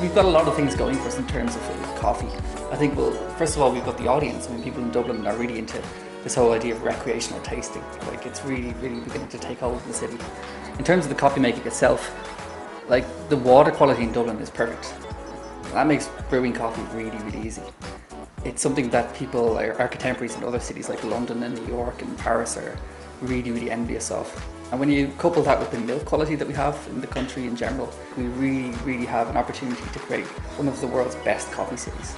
we've got a lot of things going for us in terms of coffee. I think, well, first of all, we've got the audience. I mean, people in Dublin are really into this whole idea of recreational tasting. Like, it's really, really beginning to take hold in the city. In terms of the coffee making itself, like, the water quality in Dublin is perfect. That makes brewing coffee really, really easy. It's something that people, our contemporaries in other cities like London and New York and Paris are really, really envious of. And when you couple that with the milk quality that we have in the country in general, we really, really have an opportunity to create one of the world's best coffee cities.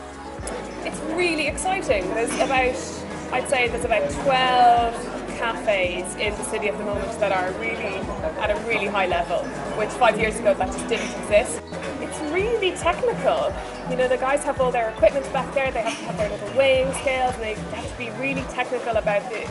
It's really exciting. I'd say there's about 12 cafes in the city at the moment that are really at a really high level, which 5 years ago that just didn't exist. It's really technical. You know, the guys have all their equipment back there, they have to have their little weighing scales, and they have to be really technical about the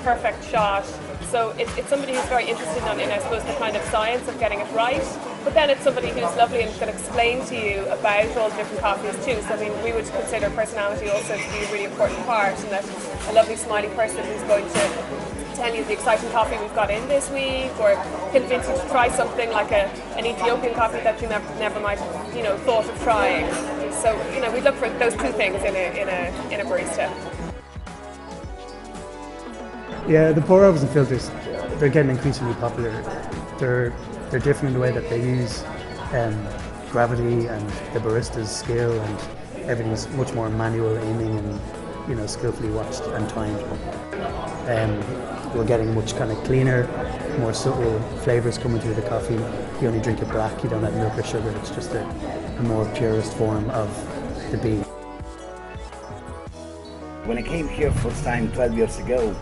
perfect shot. So it's somebody who's very interested in, I suppose, the kind of science of getting it right. But then it's somebody who's lovely and is going to explain to you about all the different coffees too. So I mean, we would consider personality also to be a really important part, and that a lovely smiley person who's going to tell you the exciting coffee we've got in this week, or convince you to try something like an Ethiopian coffee that you never might have thought of trying. So we look for those two things in a barista. Yeah, the pour overs and filters, they're getting increasingly popular. They're different in the way that they use gravity and the barista's skill, and everything's much more manual aiming and skillfully watched and timed. We're getting much kind of cleaner, more subtle flavours coming through the coffee. You only drink it black, you don't add milk or sugar, it's just a more purest form of the bean. When I came here first time 12 years ago,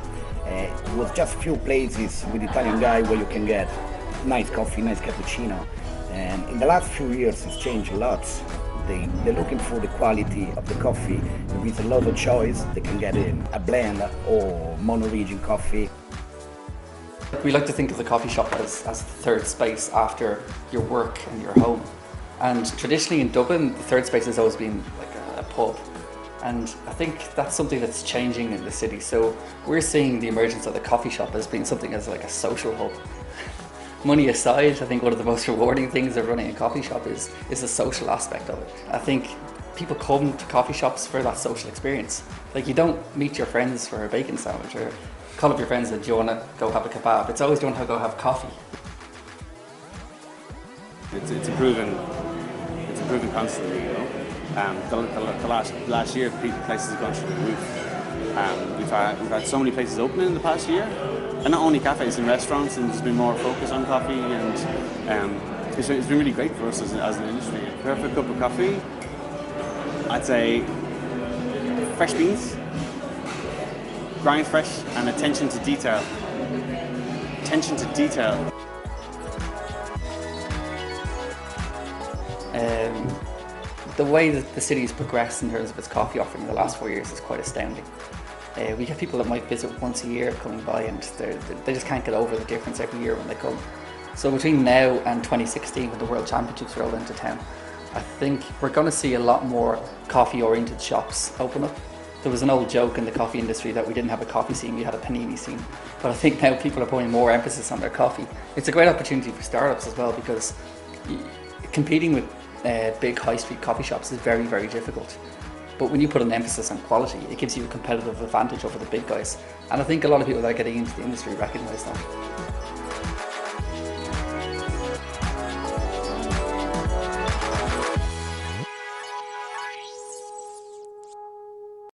it was just a few places with Italian guy where you can get nice coffee, nice cappuccino. And in the last few years it's changed a lot. They're looking for the quality of the coffee. There is a lot of choice. They can get a blend or mono-region coffee. We like to think of the coffee shop as the third space after your work and your home. And traditionally in Dublin, the third space has always been like a pub. And I think that's something that's changing in the city. So we're seeing the emergence of the coffee shop as being something as like a social hub. Money aside, I think one of the most rewarding things of running a coffee shop is the social aspect of it. I think people come to coffee shops for that social experience. Like, you don't meet your friends for a bacon sandwich or call up your friends and do you want to go have a kebab. It's always, do you want to go have coffee? It's improving constantly, The last year, places have gone through the roof. We've had so many places open in the past year. And not only cafes and restaurants, and there's been more focus on coffee, and it's been really great for us as an industry. A perfect cup of coffee, I'd say fresh beans, grind fresh, and attention to detail. Attention to detail. The way that the city has progressed in terms of its coffee offering in the last 4 years is quite astounding. We have people that might visit once a year coming by, and they just can't get over the difference every year when they come. So between now and 2016, when the World Championships roll into town, I think we're going to see a lot more coffee-oriented shops open up. There was an old joke in the coffee industry that we didn't have a coffee scene, we had a panini scene. But I think now people are putting more emphasis on their coffee. It's a great opportunity for startups as well, because competing with big high street coffee shops is very, very difficult. But when you put an emphasis on quality, it gives you a competitive advantage over the big guys. And I think a lot of people that are getting into the industry recognise that.